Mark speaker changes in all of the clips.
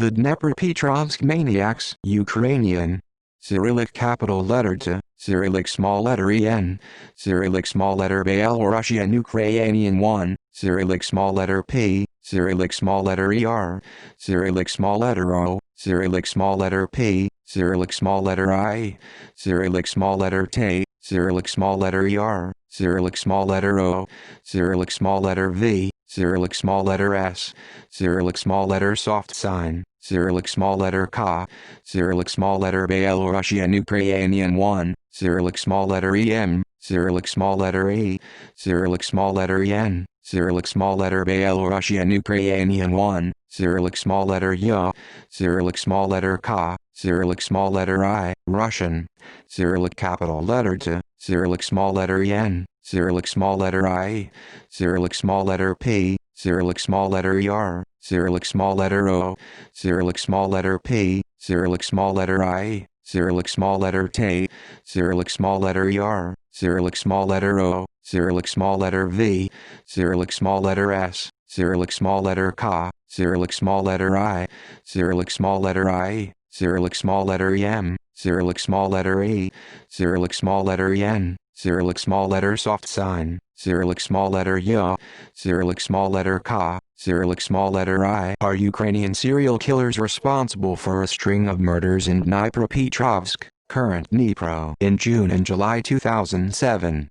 Speaker 1: The Dnepropetrovsk maniacs, Ukrainian. Cyrillic capital letter T, Cyrillic small letter En, Cyrillic small letter Belarusian Ukrainian 1, Cyrillic small letter P, Cyrillic small letter ER, Cyrillic small letter O, Cyrillic small letter P, Cyrillic small letter I, Cyrillic small letter T, Cyrillic small letter ER, Cyrillic small letter O, Cyrillic small letter V, Cyrillic small letter S, Cyrillic small letter soft sign, Cyrillic small letter K, Cyrillic small letter Belarusian Ukrainian 1, Cyrillic small letter EM, Cyrillic small letter E, Cyrillic small letter N, Cyrillic small letter Belarusian Ukrainian 1, Cyrillic small letter Y, Cyrillic small letter K, Cyrillic small letter I, Russian, Cyrillic capital letter T, Cyrillic small letter N, Cyrillic small letter I, Cyrillic small letter P, Cyrillic small letter ER, Cyrillic small letter O, Cyrillic small letter P, Cyrillic small letter I, Cyrillic small letter T, Cyrillic small letter ER, Cyrillic small letter O, Cyrillic small letter V, Cyrillic small letter S, Cyrillic small letter K, Cyrillic small letter I, Cyrillic small letter I, Cyrillic small letter M, Cyrillic small letter E, Cyrillic small letter N, Cyrillic small letter soft sign, Cyrillic small letter Y, Cyrillic small letter K, Cyrillic small letter I are Ukrainian serial killers responsible for a string of murders in Dnepropetrovsk, current Dnipro. In June and July 2007.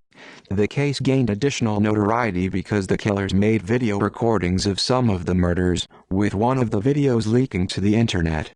Speaker 1: The case gained additional notoriety because the killers made video recordings of some of the murders, with one of the videos leaking to the internet.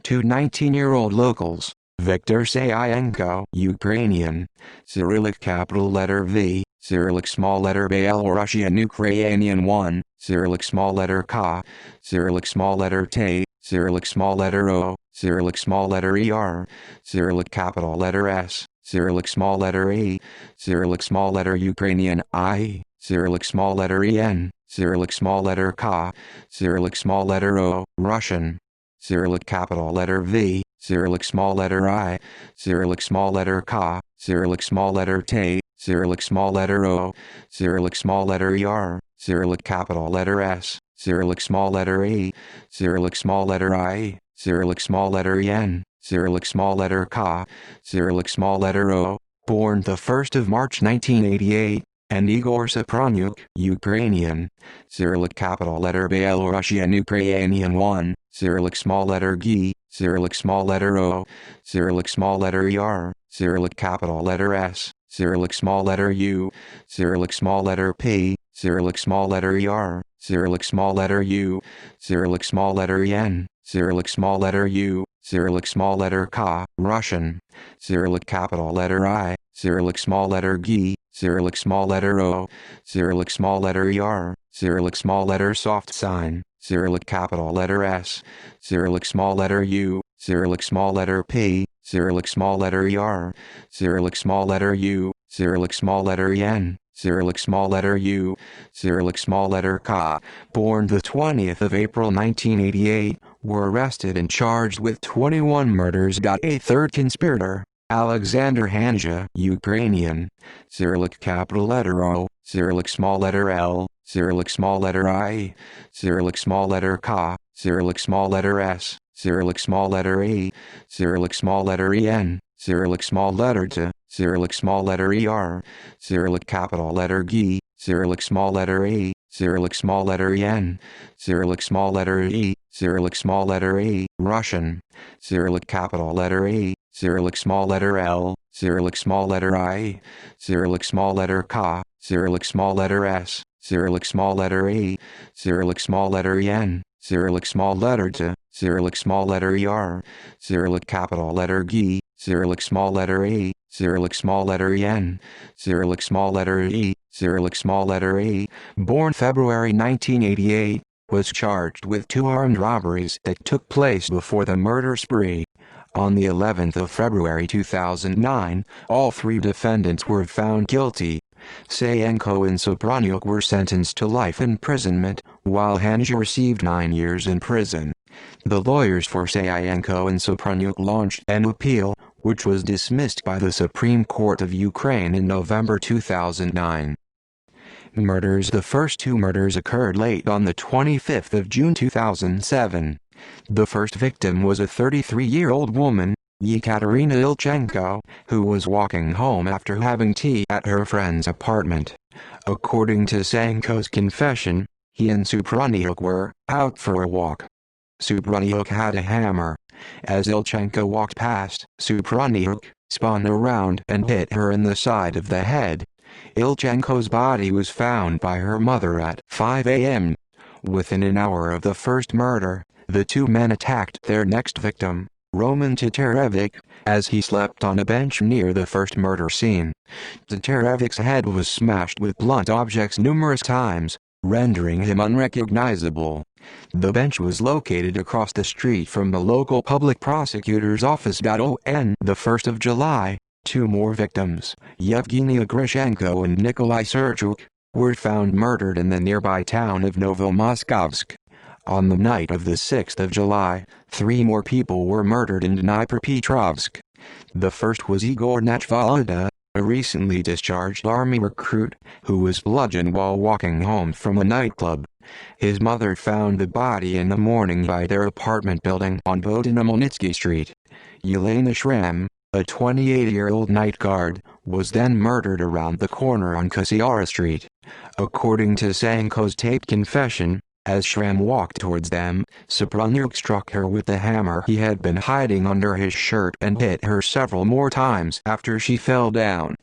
Speaker 1: Two 19-year-old locals, Viktor Sayenko, Ukrainian, Cyrillic capital letter V, Cyrillic small letter Belarusian Ukrainian 1, Cyrillic small letter K, Cyrillic small letter T, Cyrillic small letter O, Cyrillic small letter ER, Cyrillic capital letter S, Cyrillic small letter E, Cyrillic small letter Ukrainian I, Cyrillic small letter EN, Cyrillic small letter K, Cyrillic small letter O, Russian, Cyrillic capital letter V, Cyrillic small letter I, Cyrillic small letter K, Cyrillic small letter T, Cyrillic small letter O, Cyrillic small letter ER, Cyrillic capital letter S, Cyrillic small letter E, Cyrillic small letter I, Cyrillic small letter En, Cyrillic small letter K, Cyrillic small letter O, born the 1st of March 1988, and Igor Sopranyuk, Ukrainian, Cyrillic capital letter Belarusian Ukrainian 1, Cyrillic small letter G, Cyrillic small letter O, Cyrillic small letter ER, Cyrillic capital letter S, Cyrillic small letter U, Cyrillic small letter P, Cyrillic small letter ER, Cyrillic small letter U, Cyrillic small letter N, Cyrillic small letter U, Cyrillic small letter K, Russian, Cyrillic capital letter I, Cyrillic small letter G, Cyrillic small letter O, Cyrillic small letter ER, Cyrillic small letter soft sign, Cyrillic capital letter S, Cyrillic small letter U, Cyrillic small letter P, Cyrillic small letter ER, Cyrillic small letter U, Cyrillic small letter N, Cyrillic small letter U, Cyrillic small letter K, born the 20th of April 1988, were arrested and charged with 21 murders. A third conspirator, Alexander Hanja, Ukrainian, Cyrillic capital letter O, Cyrillic small letter L, Cyrillic small letter I, Cyrillic small letter K, Cyrillic small letter S, Cyrillic small letter E, Cyrillic small letter En, Cyrillic small letter T, Cyrillic small letter ER, Cyrillic capital letter G, Cyrillic small letter E, Cyrillic small letter N, Cyrillic small letter E, Cyrillic small letter E, Russian, Cyrillic capital letter E, Cyrillic small letter L, Cyrillic small letter I, Cyrillic small letter K, Cyrillic small letter S, Cyrillic small letter E, Cyrillic small letter N, Cyrillic small letter T, Cyrillic small letter ER, Cyrillic capital letter G, Cyrillic small letter E, Cyrillic small letter N, Cyrillic small letter E, Cyrillic small letter E, born February 1988, was charged with 2 armed robberies that took place before the murder spree. On the 11th of February 2009, all 3 defendants were found guilty. Sayenko and Sopranyuk were sentenced to life imprisonment, while Hanja received 9 years in prison. The lawyers for Sayenko and Sopranyuk launched an appeal, which was dismissed by the Supreme Court of Ukraine in November 2009. Murders. The first 2 murders occurred late on the 25th of June 2007. The first victim was a 33-year-old woman, Yekaterina Ilchenko, who was walking home after having tea at her friend's apartment. According to Sanko's confession, he and Supranyuk were out for a walk. Supranyuk had a hammer. As Ilchenko walked past, Supranyuk spun around and hit her in the side of the head. Ilchenko's body was found by her mother at 5 a.m. Within an hour of the first murder, the two men attacked their next victim, Roman Tatarevic, as he slept on a bench near the first murder scene. Tatarevic's head was smashed with blunt objects numerous times, rendering him unrecognizable. The bench was located across the street from the local public prosecutor's office. On the 1st of July, two more victims, Yevgenia Grishenko and Nikolai Serchuk, were found murdered in the nearby town of Novomoskovsk. On the night of the 6th of July, three more people were murdered in Dnepropetrovsk. The first was Igor Nachvalada, a recently discharged army recruit, who was bludgeoned while walking home from a nightclub. His mother found the body in the morning by their apartment building on Bohdanamolnitsky Street. Yelena Shram, a 28-year-old night guard, was then murdered around the corner on Kasiara Street. According to Sanko's taped confession, as Shram walked towards them, Supranyuk struck her with the hammer he had been hiding under his shirt and hit her several more times after she fell down.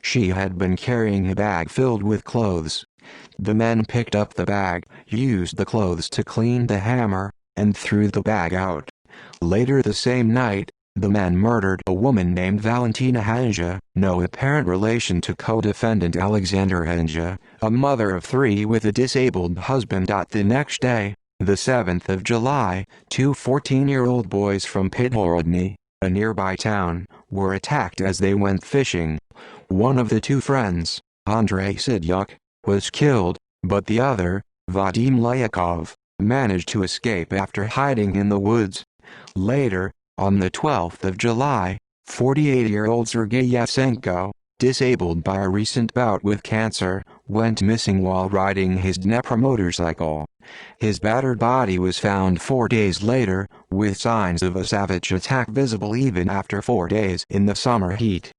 Speaker 1: She had been carrying a bag filled with clothes. The men picked up the bag, used the clothes to clean the hammer, and threw the bag out. Later the same night, the men murdered a woman named Valentina Hanja, no apparent relation to co-defendant Alexander Hanja, a mother of three with a disabled husband. The next day, the 7th of July, two 14-year-old boys from Pithorodny, a nearby town, were attacked as they went fishing. One of the two friends, Andrei Sidyuk, was killed, but the other, Vadim Lyakov, managed to escape after hiding in the woods. Later, on the 12th of July, 48-year-old Sergei Yasenko, disabled by a recent bout with cancer, went missing while riding his Dnepro motorcycle. His battered body was found 4 days later, with signs of a savage attack visible even after 4 days in the summer heat.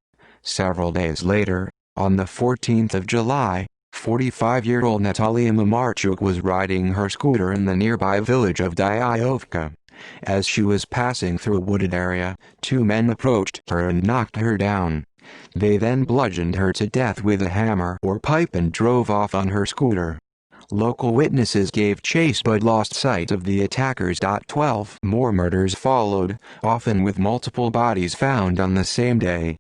Speaker 1: Several days later, on the 14th of July, 45-year-old Natalia Mamarchuk was riding her scooter in the nearby village of Dyayovka. As she was passing through a wooded area, two men approached her and knocked her down. They then bludgeoned her to death with a hammer or pipe and drove off on her scooter. Local witnesses gave chase but lost sight of the attackers. 12 more murders followed, often with multiple bodies found on the same day.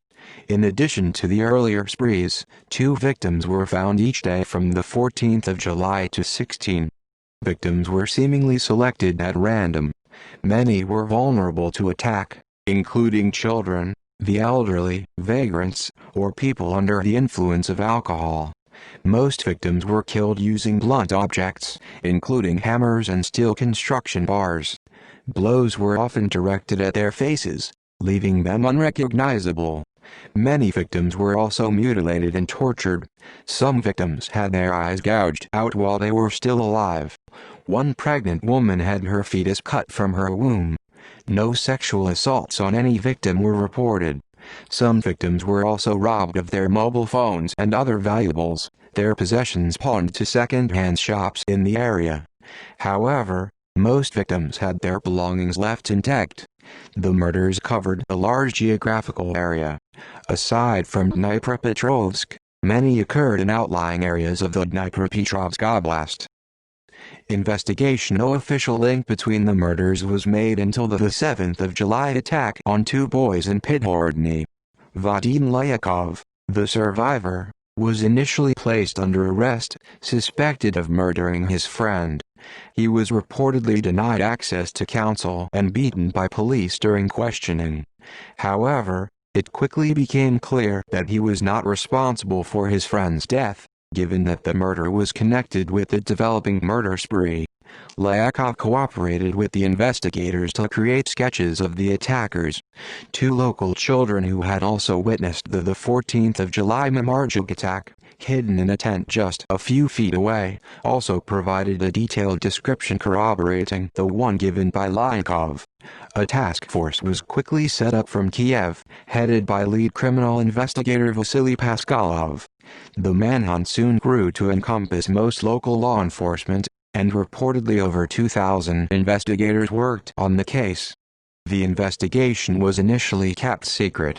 Speaker 1: In addition to the earlier sprees, two victims were found each day from the 14th of July to 16. Victims were seemingly selected at random. Many were vulnerable to attack, including children, the elderly, vagrants, or people under the influence of alcohol. Most victims were killed using blunt objects, including hammers and steel construction bars. Blows were often directed at their faces, leaving them unrecognizable. Many victims were also mutilated and tortured. Some victims had their eyes gouged out while they were still alive. One pregnant woman had her fetus cut from her womb. No sexual assaults on any victim were reported. Some victims were also robbed of their mobile phones and other valuables, their possessions pawned to second-hand shops in the area. However, most victims had their belongings left intact. The murders covered a large geographical area. Aside from Dnepropetrovsk, many occurred in outlying areas of the Dnepropetrovsk Oblast. Investigation. No official link between the murders was made until the 7th of July attack on two boys in Pithorodny. Vadim Lyakov, the survivor, was initially placed under arrest, suspected of murdering his friend. He was reportedly denied access to counsel and beaten by police during questioning. However, it quickly became clear that he was not responsible for his friend's death, given that the murder was connected with the developing murder spree. Lyakov cooperated with the investigators to create sketches of the attackers. Two local children who had also witnessed the 14th of July Mamarchuk attack, hidden in a tent just a few feet away, also provided a detailed description corroborating the one given by Lyakov. A task force was quickly set up from Kiev, headed by lead criminal investigator Vasily Paskalov. The manhunt soon grew to encompass most local law enforcement, and reportedly over 2,000 investigators worked on the case. The investigation was initially kept secret.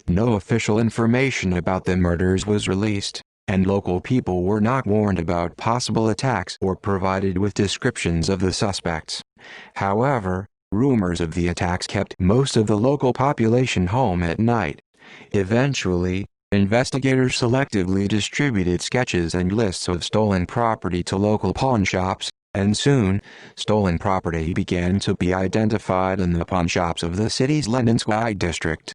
Speaker 1: No official information about the murders was released, and local people were not warned about possible attacks or provided with descriptions of the suspects. However, rumors of the attacks kept most of the local population home at night. Eventually, investigators selectively distributed sketches and lists of stolen property to local pawnshops, and soon, stolen property began to be identified in the pawnshops of the city's Leninsky district.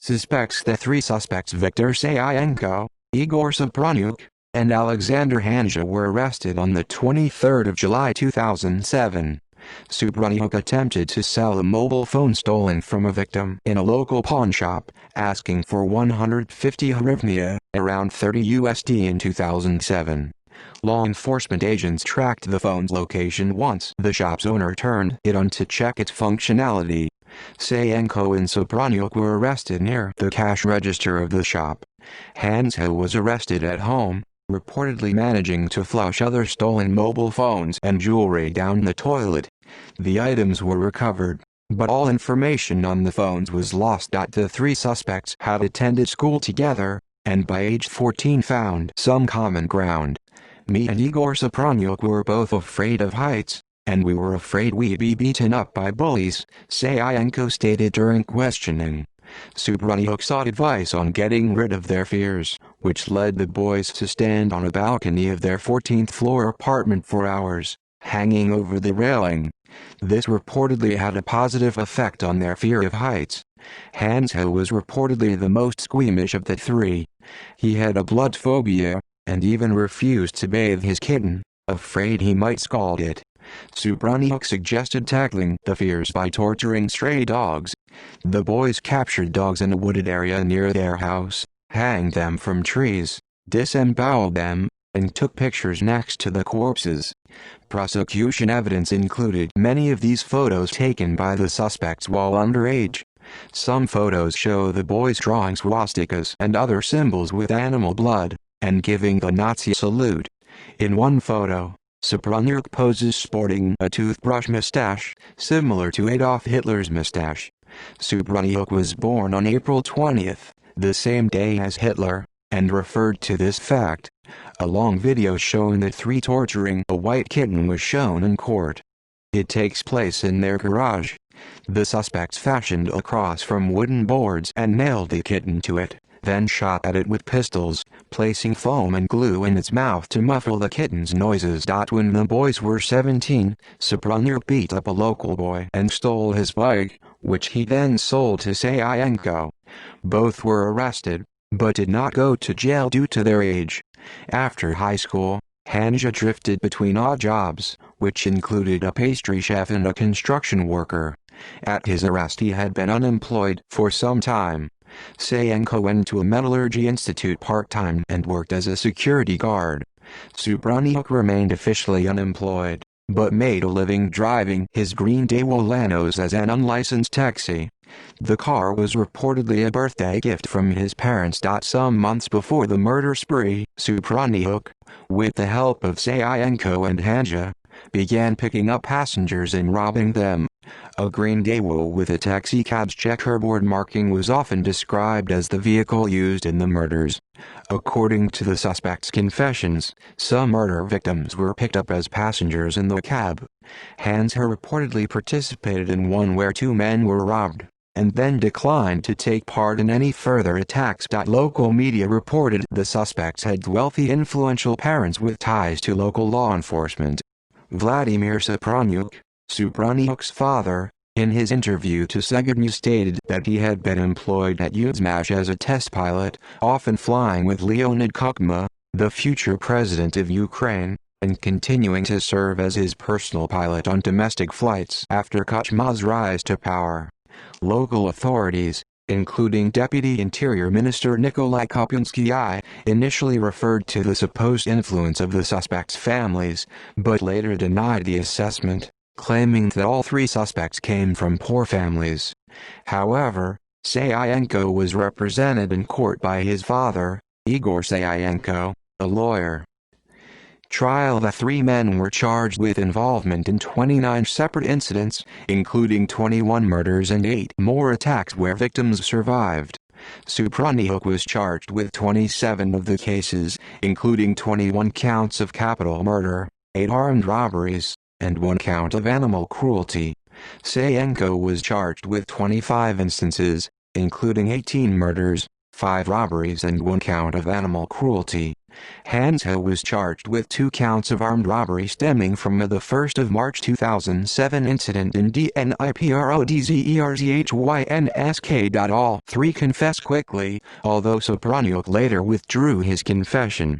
Speaker 1: The three suspects Viktor Sayenko, Igor Sopranyuk, and Alexander Hanja were arrested on the 23rd of July 2007. Sopranyuk attempted to sell a mobile phone stolen from a victim in a local pawnshop, asking for 150 hryvnia, around $30 in 2007. Law enforcement agents tracked the phone's location once the shop's owner turned it on to check its functionality. Sayenko and Sopranyuk were arrested near the cash register of the shop. Hanja was arrested at home, reportedly managing to flush other stolen mobile phones and jewelry down the toilet. The items were recovered, but all information on the phones was lost. The three suspects had attended school together, and by age 14 found some common ground. Me and Igor Sopranyuk were both afraid of heights, and we were afraid we'd be beaten up by bullies, Sayenko stated during questioning. Sopranyuk sought advice on getting rid of their fears, which led the boys to stand on a balcony of their 14th-floor apartment for hours, hanging over the railing. This reportedly had a positive effect on their fear of heights. Hanja was reportedly the most squeamish of the three. He had a blood phobia, and even refused to bathe his kitten, afraid he might scald it. Sopranyuk suggested tackling the fears by torturing stray dogs. The boys captured dogs in a wooded area near their house, hanged them from trees, disemboweled them, and took pictures next to the corpses. Prosecution evidence included many of these photos taken by the suspects while underage. Some photos show the boys drawing swastikas and other symbols with animal blood, and giving the Nazi salute. In one photo, Sopranyuk poses sporting a toothbrush mustache, similar to Adolf Hitler's mustache. Sopranyuk was born on April 20th, the same day as Hitler, and referred to this fact. A long video showing the three torturing a white kitten was shown in court. It takes place in their garage. The suspects fashioned a cross from wooden boards and nailed the kitten to it, then shot at it with pistols, placing foam and glue in its mouth to muffle the kitten's noises. When the boys were 17, Sopranyuk beat up a local boy and stole his bike, which he then sold to Sayenko. Both were arrested, but did not go to jail due to their age. After high school, Hanja drifted between odd jobs, which included a pastry chef and a construction worker. At his arrest he had been unemployed for some time. Sayenko went to a metallurgy institute part-time and worked as a security guard. Sopranyuk remained officially unemployed, but made a living driving his green Daewoo Lanos as an unlicensed taxi. The car was reportedly a birthday gift from his parents. Some months before the murder spree, Sopranyuk, with the help of Sayenko and Hanja, began picking up passengers and robbing them. A green Daewoo with a taxicab's checkerboard marking was often described as the vehicle used in the murders. According to the suspects' confessions, some murder victims were picked up as passengers in the cab. Hanja reportedly participated in one where two men were robbed, and then declined to take part in any further attacks. Local media reported the suspects had wealthy influential parents with ties to local law enforcement. Vladimir Sopranyuk, Sopranyuk's father, in his interview to Segednews stated that he had been employed at Yuzmash as a test pilot, often flying with Leonid Kuchma, the future president of Ukraine, and continuing to serve as his personal pilot on domestic flights after Kuchma's rise to power. Local authorities, including Deputy Interior Minister Nikolai Kopyansky, initially referred to the supposed influence of the suspects' families, but later denied the assessment, claiming that all three suspects came from poor families. However, Sayenko was represented in court by his father, Igor Sayenko, a lawyer. Trial. The three men were charged with involvement in 29 separate incidents, including 21 murders and 8 more attacks where victims survived. Supranyuk was charged with 27 of the cases, including 21 counts of capital murder, 8 armed robberies, and 1 count of animal cruelty. Sayenko was charged with 25 instances, including 18 murders, 5 robberies and 1 count of animal cruelty. Hansa was charged with 2 counts of armed robbery stemming from the 1st of March 2007 incident in Dnipropetrovsk. All 3 confessed quickly, although Supranyuk later withdrew his confession.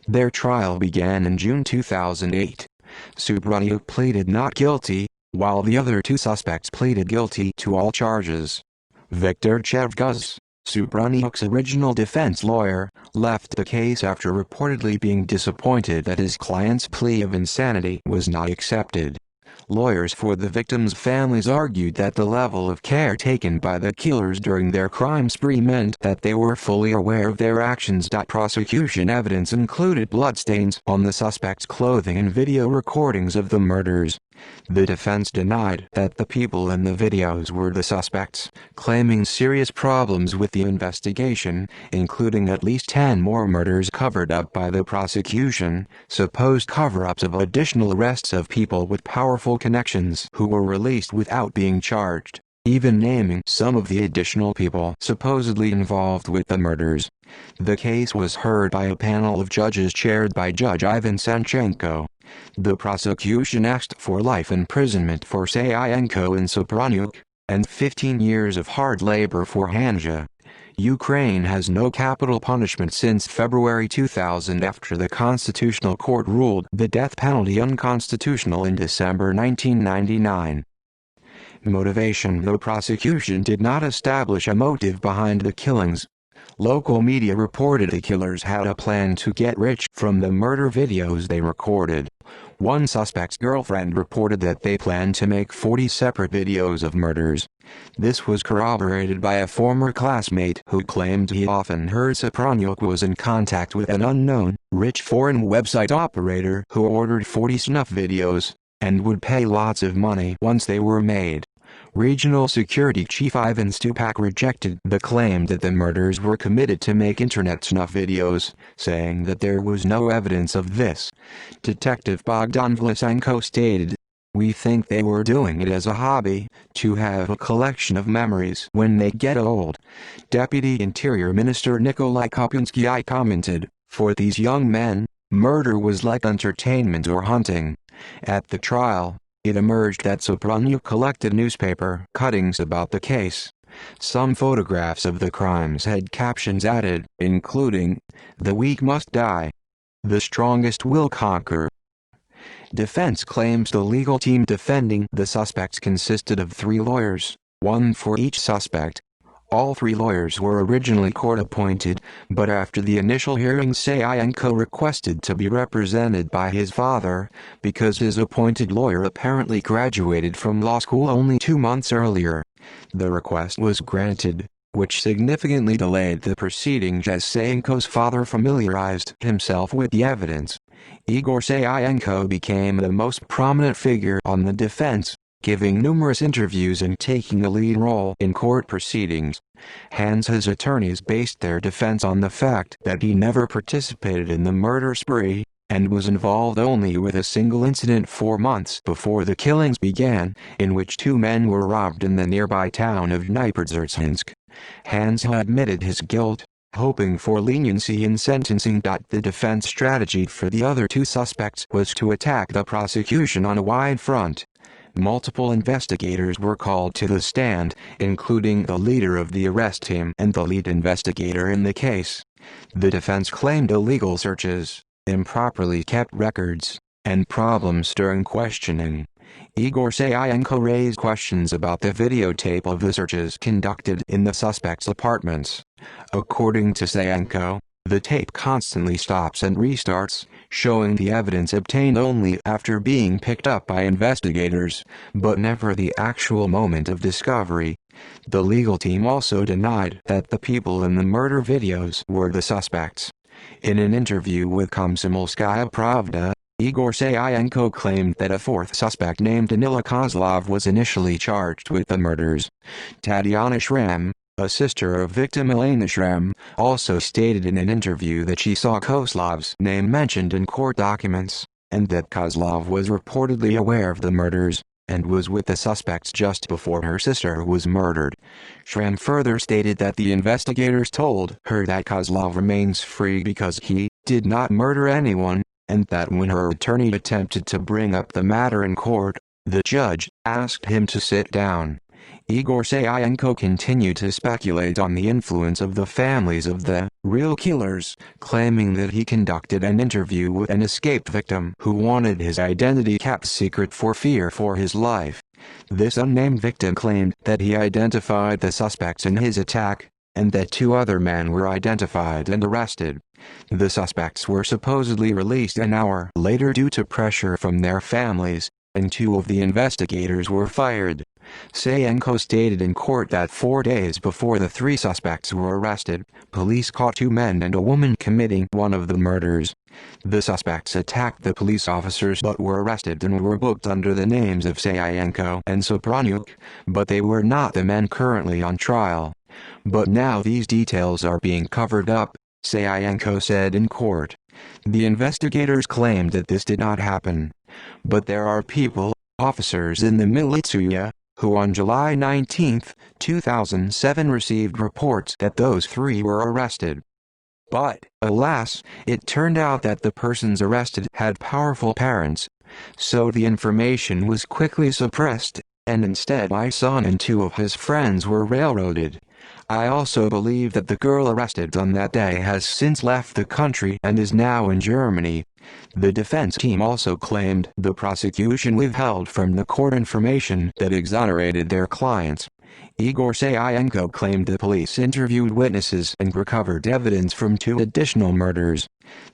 Speaker 1: Their trial began in June 2008. Supranyuk pleaded not guilty, while the other 2 suspects pleaded guilty to all charges. Viktor Chevguz, Supranyuk's original defense lawyer, left the case after reportedly being disappointed that his client's plea of insanity was not accepted. Lawyers for the victims' families argued that the level of care taken by the killers during their crime spree meant that they were fully aware of their actions. Prosecution evidence included bloodstains on the suspects' clothing and video recordings of the murders. The defense denied that the people in the videos were the suspects, claiming serious problems with the investigation, including at least 10 more murders covered up by the prosecution, supposed cover-ups of additional arrests of people with powerful connections who were released without being charged, even naming some of the additional people supposedly involved with the murders. The case was heard by a panel of judges chaired by Judge Ivan Sanchenko. The prosecution asked for life imprisonment for Sayenko and Supranyuk, and 15 years of hard labor for Hanja. Ukraine has no capital punishment since February 2000 after the Constitutional Court ruled the death penalty unconstitutional in December 1999. Motivation. The prosecution did not establish a motive behind the killings. Local media reported the killers had a plan to get rich from the murder videos they recorded. One suspect's girlfriend reported that they planned to make 40 separate videos of murders. This was corroborated by a former classmate who claimed he often heard Supranyuk was in contact with an unknown, rich foreign website operator who ordered 40 snuff videos, and would pay lots of money once they were made. Regional Security Chief Ivan Stupak rejected the claim that the murders were committed to make internet snuff videos, saying that there was no evidence of this. Detective Bogdan Vlasenko stated, "We think they were doing it as a hobby, to have a collection of memories when they get old." Deputy Interior Minister Nikolai Kopyansky commented, "For these young men, murder was like entertainment or hunting." At the trial, it emerged that Supranyuk collected newspaper cuttings about the case. Some photographs of the crimes had captions added, including, "The weak must die. The strongest will conquer." Defense claims the legal team defending the suspects consisted of 3 lawyers, 1 for each suspect. All 3 lawyers were originally court-appointed, but after the initial hearing Sayenko requested to be represented by his father, because his appointed lawyer apparently graduated from law school only 2 months earlier. The request was granted, which significantly delayed the proceedings as Sayenko's father familiarized himself with the evidence. Igor Sayenko became the most prominent figure on the defense, giving numerous interviews and taking a lead role in court proceedings. Hansa's attorneys based their defense on the fact that he never participated in the murder spree, and was involved only with a single incident 4 months before the killings began, in which 2 men were robbed in the nearby town of Dnepropetrovsk. Hansa admitted his guilt, hoping for leniency in sentencing. The defense strategy for the other 2 suspects was to attack the prosecution on a wide front. Multiple investigators were called to the stand, including the leader of the arrest team and the lead investigator in the case. The defense claimed illegal searches, improperly kept records, and problems during questioning. Igor Sayenko raised questions about the videotape of the searches conducted in the suspect's apartments. According to Sayenko, the tape constantly stops and restarts, showing the evidence obtained only after being picked up by investigators, but never the actual moment of discovery. The legal team also denied that the people in the murder videos were the suspects. In an interview with Komsomolskaya Pravda, Igor Sayenko claimed that a fourth suspect named Danila Kozlov was initially charged with the murders. Tatiana Shram, a sister of victim Elena Shram, also stated in an interview that she saw Kozlov's name mentioned in court documents, and that Kozlov was reportedly aware of the murders, and was with the suspects just before her sister was murdered. Shram further stated that the investigators told her that Kozlov remains free because he did not murder anyone, and that when her attorney attempted to bring up the matter in court, the judge asked him to sit down. Igor Sayenko continued to speculate on the influence of the families of the real killers, claiming that he conducted an interview with an escaped victim who wanted his identity kept secret for fear for his life. This unnamed victim claimed that he identified the suspects in his attack, and that 2 other men were identified and arrested. The suspects were supposedly released an hour later due to pressure from their families, and 2 of the investigators were fired. Sayenko stated in court that 4 days before the 3 suspects were arrested, police caught 2 men and a woman committing one of the murders. The suspects attacked the police officers but were arrested and were booked under the names of Sayenko and Sopranyuk, but they were not the men currently on trial. But now these details are being covered up, Sayenko said in court. The investigators claimed that this did not happen. But there are people, officers in the militia, who on July 19, 2007 received reports that those 3 were arrested. But, alas, it turned out that the persons arrested had powerful parents. So the information was quickly suppressed, and instead my son and 2 of his friends were railroaded. I also believe that the girl arrested on that day has since left the country and is now in Germany. The defense team also claimed the prosecution withheld from the court information that exonerated their clients. Igor Sayenko claimed the police interviewed witnesses and recovered evidence from 2 additional murders.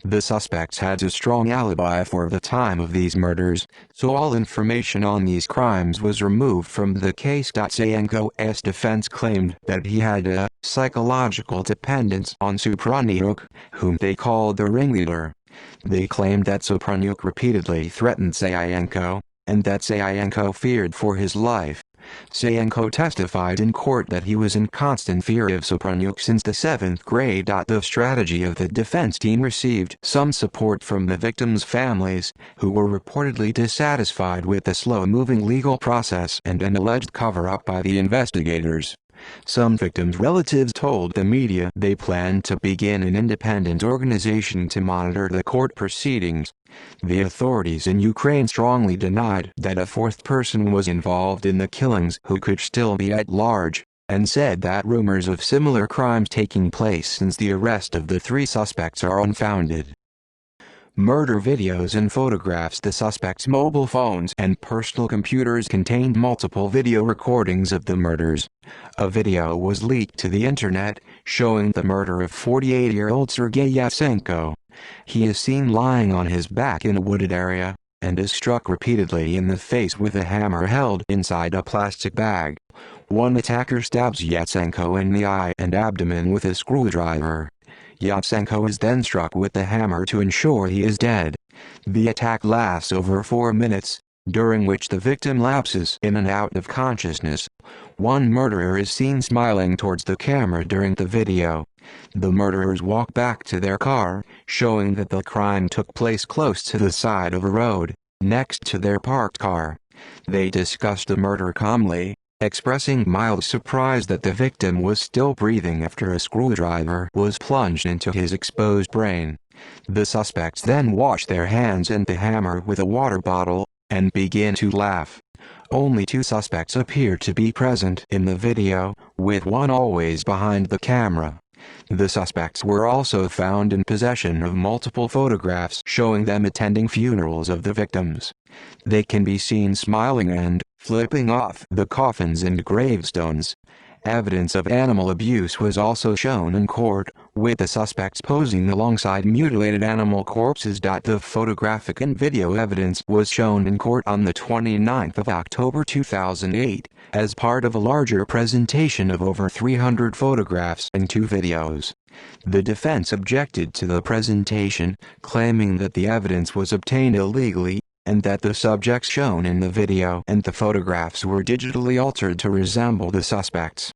Speaker 1: The suspects had a strong alibi for the time of these murders, so all information on these crimes was removed from the case. Sayenko's defense claimed that he had a psychological dependence on Sopranyuk, whom they called the ringleader. They claimed that Sopranyuk repeatedly threatened Sayenko, and that Sayenko feared for his life. Sayenko testified in court that he was in constant fear of Sopranyuk since the 7th grade. The strategy of the defense team received some support from the victims' families, who were reportedly dissatisfied with the slow-moving legal process and an alleged cover-up by the investigators. Some victims' relatives told the media they planned to begin an independent organization to monitor the court proceedings. The authorities in Ukraine strongly denied that a 4th person was involved in the killings who could still be at large, and said that rumors of similar crimes taking place since the arrest of the 3 suspects are unfounded. Murder videos and photographs. The suspects' mobile phones and personal computers contained multiple video recordings of the murders. A video was leaked to the internet, showing the murder of 48-year-old Sergei Yatsenko. He is seen lying on his back in a wooded area, and is struck repeatedly in the face with a hammer held inside a plastic bag. One attacker stabs Yatsenko in the eye and abdomen with a screwdriver. Yatsenko is then struck with the hammer to ensure he is dead. The attack lasts over 4 minutes, during which the victim lapses in and out of consciousness. One murderer is seen smiling towards the camera during the video. The murderers walk back to their car, showing that the crime took place close to the side of a road, next to their parked car. They discuss the murder calmly, expressing mild surprise that the victim was still breathing after a screwdriver was plunged into his exposed brain. The suspects then wash their hands and the hammer with a water bottle, and begin to laugh. Only 2 suspects appear to be present in the video, with one always behind the camera. The suspects were also found in possession of multiple photographs showing them attending funerals of the victims. They can be seen smiling and flipping off the coffins and gravestones. Evidence of animal abuse was also shown in court, with the suspects posing alongside mutilated animal corpses. The photographic and video evidence was shown in court on the 29th of October 2008, as part of a larger presentation of over 300 photographs and 2 videos. The defense objected to the presentation, claiming that the evidence was obtained illegally, and that the subjects shown in the video and the photographs were digitally altered to resemble the suspects.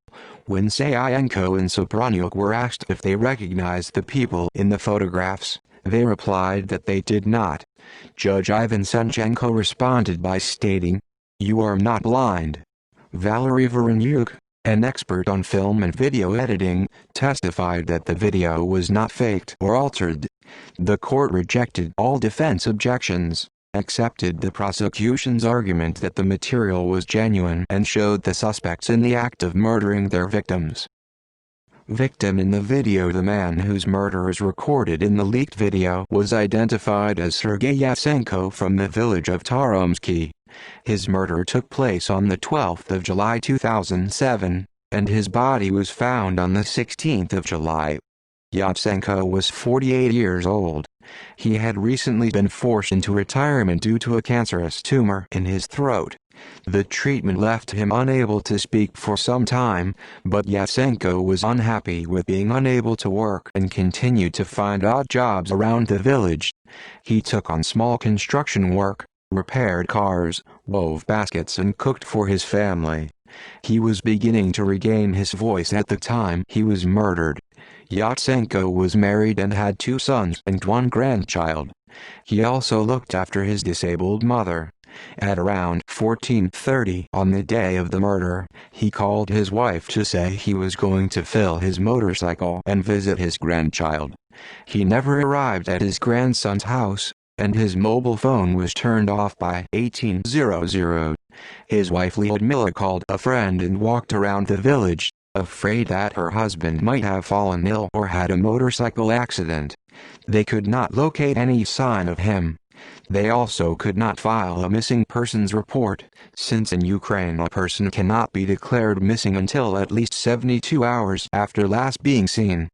Speaker 1: When Sayenko and Sopranyuk were asked if they recognized the people in the photographs, they replied that they did not. Judge Ivan Senchenko responded by stating, "You are not blind." Valery Voronuk, an expert on film and video editing, testified that the video was not faked or altered. The court rejected all defense objections, accepted the prosecution's argument that the material was genuine, and showed the suspects in the act of murdering their victims. Victim in the video: the man whose murder is recorded in the leaked video was identified as Sergei Yatsenko from the village of Taromsky. His murder took place on the 12th of July 2007, and his body was found on the 16th of July. Yatsenko was 48 years old. He had recently been forced into retirement due to a cancerous tumor in his throat. The treatment left him unable to speak for some time, but Yatsenko was unhappy with being unable to work and continued to find odd jobs around the village. He took on small construction work, repaired cars, wove baskets, and cooked for his family. He was beginning to regain his voice at the time he was murdered. Yatsenko was married and had 2 sons and 1 grandchild. He also looked after his disabled mother. At around 14:30 on the day of the murder, he called his wife to say he was going to fill his motorcycle and visit his grandchild. He never arrived at his grandson's house, and his mobile phone was turned off by 18:00. His wife Lyudmila called a friend and walked around the village, afraid that her husband might have fallen ill or had a motorcycle accident. They could not locate any sign of him. They also could not file a missing persons report, since in Ukraine a person cannot be declared missing until at least 72 hours after last being seen.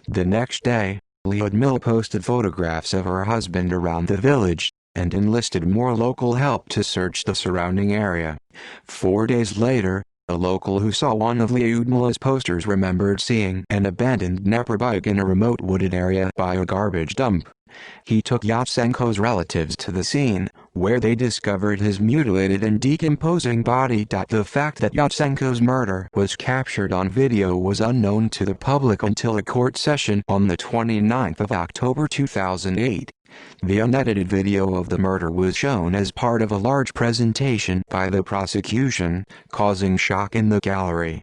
Speaker 1: The next day, Lyudmila posted photographs of her husband around the village, and enlisted more local help to search the surrounding area. 4 days later, a local who saw one of Lyudmila's posters remembered seeing an abandoned Dnepropetrovsk bike in a remote wooded area by a garbage dump. He took Yatsenko's relatives to the scene, where they discovered his mutilated and decomposing body. The fact that Yatsenko's murder was captured on video was unknown to the public until a court session on the 29th of October 2008. The unedited video of the murder was shown as part of a large presentation by the prosecution, causing shock in the gallery.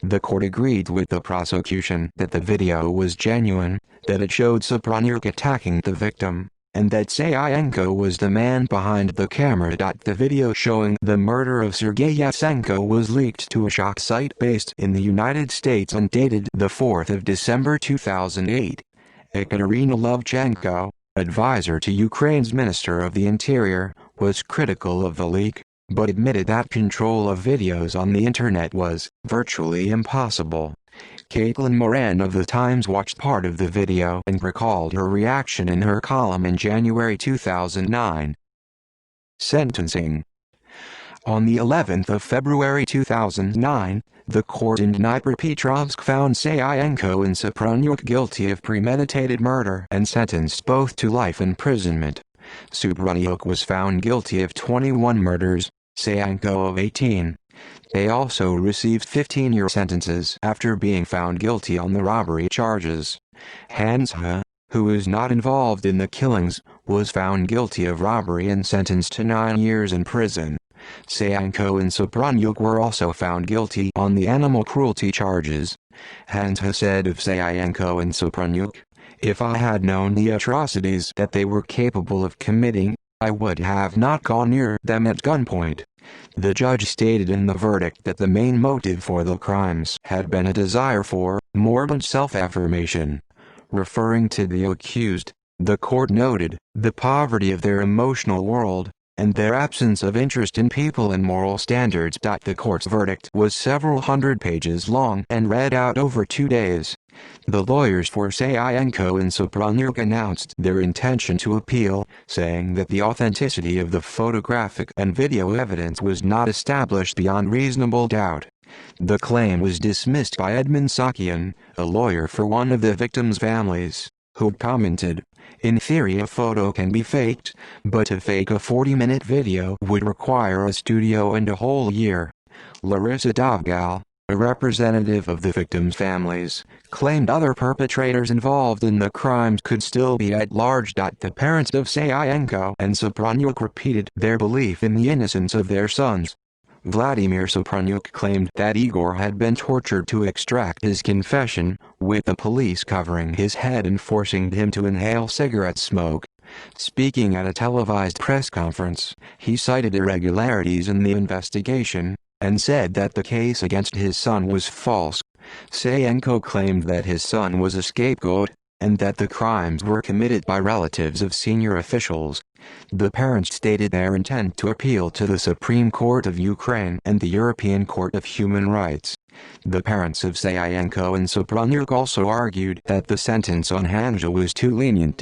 Speaker 1: The court agreed with the prosecution that the video was genuine, that it showed Sopranyuk attacking the victim, and that Sayenko was the man behind the camera. The video showing the murder of Sergei Yatsenko was leaked to a shock site based in the United States and dated the 4th of December 2008. Ekaterina Lovchenko, advisor to Ukraine's Minister of the Interior, was critical of the leak, but admitted that control of videos on the internet was virtually impossible. Caitlin Moran of The Times watched part of the video and recalled her reaction in her column in January 2009. Sentencing. On the 11th of February 2009, the court in Dnepropetrovsk found Sayenko and Sopranyuk guilty of premeditated murder and sentenced both to life imprisonment. Sopranyuk was found guilty of 21 murders, Sayenko of 18. They also received 15-year sentences after being found guilty on the robbery charges. Hans H., who is not involved in the killings, was found guilty of robbery and sentenced to 9 years in prison. Sayenko and Sopranyuk were also found guilty on the animal cruelty charges. Hans H. said of Sayenko and Sopranyuk, "If I had known the atrocities that they were capable of committing, I would have not gone near them at gunpoint. The judge stated in the verdict that the main motive for the crimes had been a desire for morbid self-affirmation. Referring to the accused, the court noted the poverty of their emotional world and their absence of interest in people and moral standards. The court's verdict was several hundred pages long and read out over 2 days. The lawyers for Sayenko and Sopranyuk announced their intention to appeal, saying that the authenticity of the photographic and video evidence was not established beyond reasonable doubt. The claim was dismissed by Edmund Sakian, a lawyer for one of the victims' families, who commented, "In theory a photo can be faked, but to fake a 40-minute video would require a studio and a whole year." Larissa Dovgal, a representative of the victims' families, claimed other perpetrators involved in the crimes could still be at large. The parents of Sayenko and Sopranyuk repeated their belief in the innocence of their sons. Vladimir Sopranyuk claimed that Igor had been tortured to extract his confession, with the police covering his head and forcing him to inhale cigarette smoke. Speaking at a televised press conference, he cited irregularities in the investigation, and said that the case against his son was false. Sayenko claimed that his son was a scapegoat, and that the crimes were committed by relatives of senior officials. The parents stated their intent to appeal to the Supreme Court of Ukraine and the European Court of Human Rights. The parents of Sayenko and Sopranyuk also argued that the sentence on Hanja was too lenient.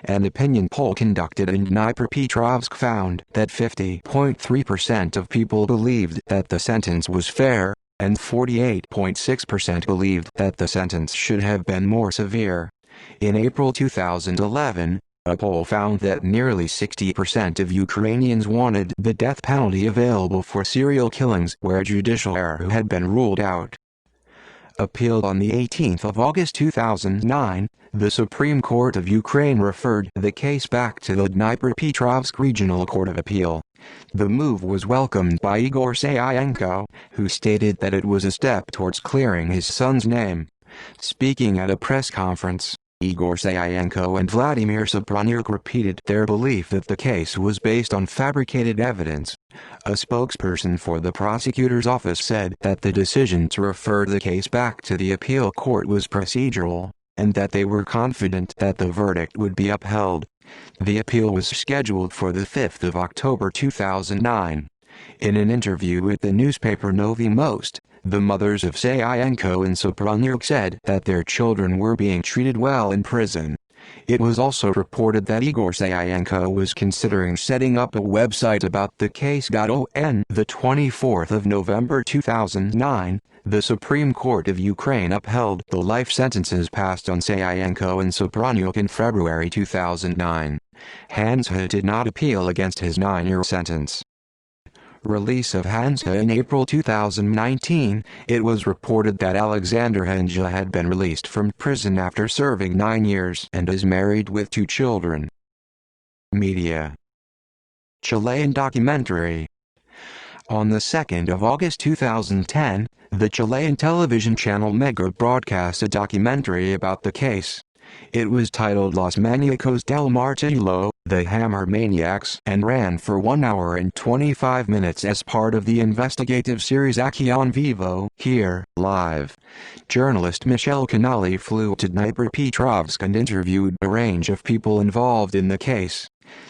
Speaker 1: An opinion poll conducted in Dnepropetrovsk found that 50.3% of people believed that the sentence was fair, and 48.6% believed that the sentence should have been more severe. In April 2011, a poll found that nearly 60% of Ukrainians wanted the death penalty available for serial killings where judicial error had been ruled out. Appealed on the 18th of August 2009, the Supreme Court of Ukraine referred the case back to the Dnepropetrovsk Regional Court of Appeal. The move was welcomed by Igor Sayenko, who stated that it was a step towards clearing his son's name. Speaking at a press conference, Igor Sayenko and Vladimir Sopranyuk repeated their belief that the case was based on fabricated evidence. A spokesperson for the prosecutor's office said that the decision to refer the case back to the appeal court was procedural, and that they were confident that the verdict would be upheld. The appeal was scheduled for the 5th of October 2009. In an interview with the newspaper Novi Most, the mothers of Sayenko and Sopranyuk said that their children were being treated well in prison. It was also reported that Igor Sayenko was considering setting up a website about the case. On the 24th of November 2009, the Supreme Court of Ukraine upheld the life sentences passed on Sayenko and Sopranyuk in February 2009. Hansa did not appeal against his 9-year sentence. Release of Hansa in April 2019, it was reported that Alexander Hansa had been released from prison after serving 9 years and is married with 2 children. Media. Chilean documentary. On the 2nd of August 2010, the Chilean television channel Mega broadcast a documentary about the case. It was titled Los Maniacos del Martillo, The Hammer Maniacs, and ran for 1 hour and 25 minutes as part of the investigative series Aquí en Vivo, Here, Live. Journalist Michelle Canali flew to Dnepropetrovsk and interviewed a range of people involved in the case.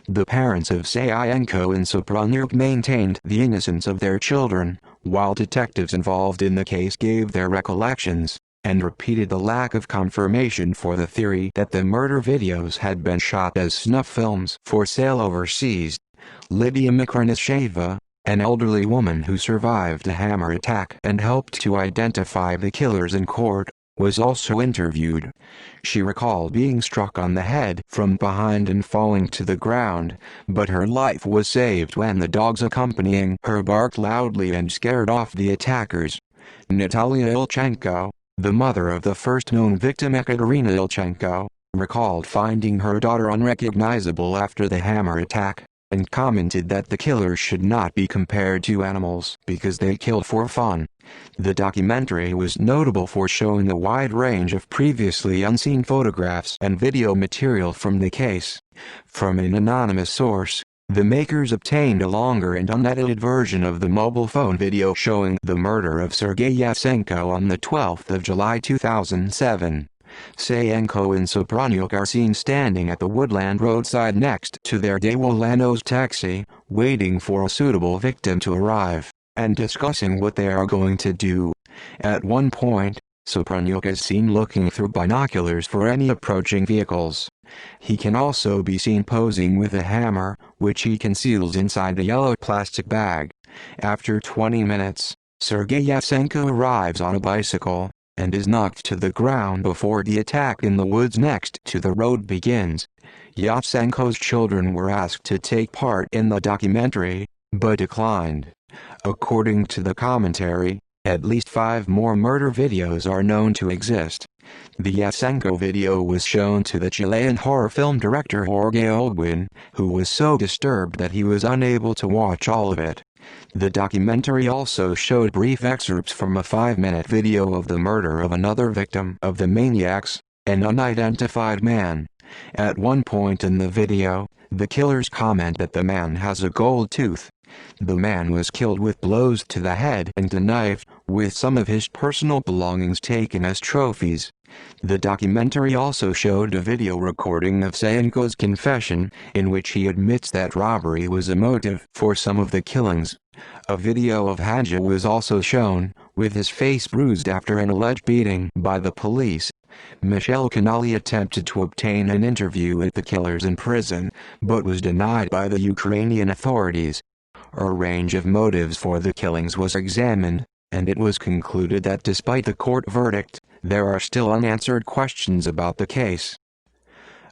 Speaker 1: The parents of Sayenko and Sopranyuk maintained the innocence of their children, while detectives involved in the case gave their recollections, and repeated the lack of confirmation for the theory that the murder videos had been shot as snuff films for sale overseas. Lydia Mikronisheva, an elderly woman who survived a hammer attack and helped to identify the killers in court, was also interviewed. She recalled being struck on the head from behind and falling to the ground, but her life was saved when the dogs accompanying her barked loudly and scared off the attackers. Natalia Ilchenko, the mother of the first known victim Ekaterina Ilchenko, recalled finding her daughter unrecognizable after the hammer attack, and commented that the killers should not be compared to animals because they killed for fun. The documentary was notable for showing a wide range of previously unseen photographs and video material from the case. From an anonymous source, The makers obtained a longer and unedited version of the mobile phone video showing the murder of Sergei Yatsenko on the 12th of July 2007. Sayenko and Sopranyuk are seen standing at the woodland roadside next to their Dewolanos taxi, waiting for a suitable victim to arrive, and discussing what they are going to do. At one point, Sopranyuk is seen looking through binoculars for any approaching vehicles. He can also be seen posing with a hammer, which he conceals inside the yellow plastic bag. After 20 minutes, Sergei Yatsenko arrives on a bicycle, and is knocked to the ground before the attack in the woods next to the road begins. Yatsenko's children were asked to take part in the documentary, but declined. According to the commentary, at least 5 more murder videos are known to exist. The Yatsenko video was shown to the Chilean horror film director Jorge Olguin, who was so disturbed that he was unable to watch all of it. The documentary also showed brief excerpts from a 5-minute video of the murder of another victim of the maniacs, an unidentified man. At one point in the video, the killers comment that the man has a gold tooth. The man was killed with blows to the head and a knife, with some of his personal belongings taken as trophies. The documentary also showed a video recording of Sayenko's confession, in which he admits that robbery was a motive for some of the killings. A video of Hanja was also shown, with his face bruised after an alleged beating by the police. Michel Canali attempted to obtain an interview with the killers in prison, but was denied by the Ukrainian authorities. A range of motives for the killings was examined, and it was concluded that despite the court verdict, there are still unanswered questions about the case.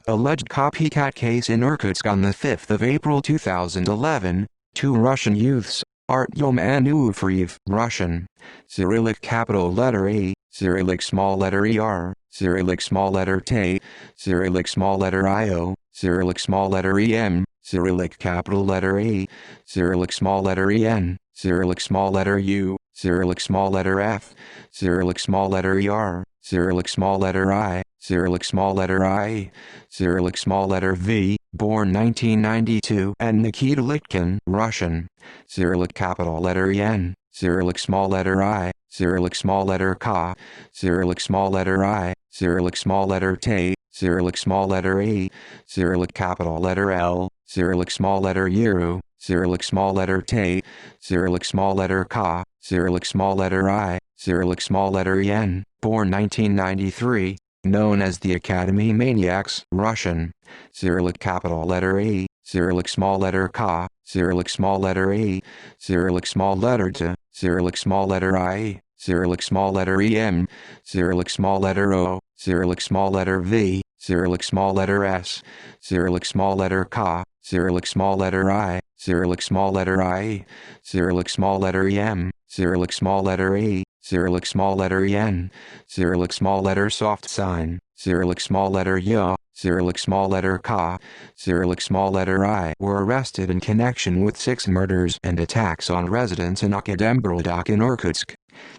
Speaker 1: Alleged copycat case in Irkutsk on the 5th of April 2011, 2 Russian youths, Artyom and Ufreev, Russian, Cyrillic capital letter A, Cyrillic small letter ER, Cyrillic small letter T, Cyrillic small letter IO, Cyrillic small letter EM, Cyrillic capital letter A, Cyrillic small letter EN, Cyrillic small letter U, Cyrillic small letter F, Cyrillic small letter ER, Cyrillic small letter I, Cyrillic small letter I, Cyrillic small letter V, born 1992, and Nikita Litkin, Russian, Cyrillic capital letter EN, Cyrillic small letter I, Cyrillic small letter K, Cyrillic small letter I, Cyrillic small letter T, Cyrillic small letter A, Cyrillic capital letter L, Cyrillic small letter U, Cyrillic small letter T, Cyrillic small letter K, Cyrillic small letter I, Cyrillic small letter N, born 1993, known as the Academy Maniacs, Russian, Cyrillic capital letter A, Cyrillic small letter K, Cyrillic small letter A, Cyrillic small letter T, Cyrillic small letter I, Cyrillic small letter EM, Cyrillic small letter O, Cyrillic small letter V, Cyrillic small letter S, Cyrillic small letter K, Cyrillic small letter I, Cyrillic small letter I, Cyrillic small letter EM, Cyrillic small letter A, Cyrillic small letter EN, Cyrillic small letter soft sign, Cyrillic small letter Y, Cyrillic small letter K, Cyrillic small letter I were arrested in connection with 6 murders and attacks on residents in Dnepropetrovsk in Irkutsk.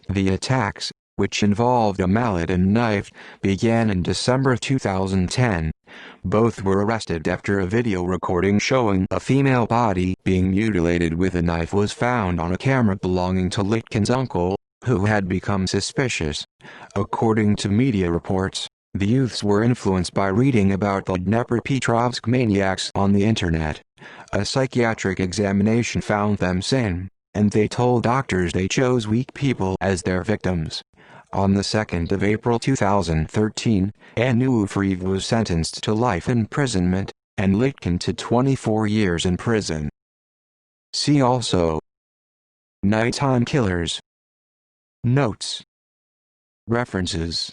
Speaker 1: The attacks, which involved a mallet and knife, began in December 2010. Both were arrested after a video recording showing a female body being mutilated with a knife was found on a camera belonging to Litkin's uncle, who had become suspicious. According to media reports, the youths were influenced by reading about the Dnepropetrovsk maniacs on the internet. A psychiatric examination found them sane, and they told doctors they chose weak people as their victims. On the 2nd of April 2013, Ufreev was sentenced to life imprisonment, and Litkin to 24 years in prison. See also: Nighttime killers. Notes. References.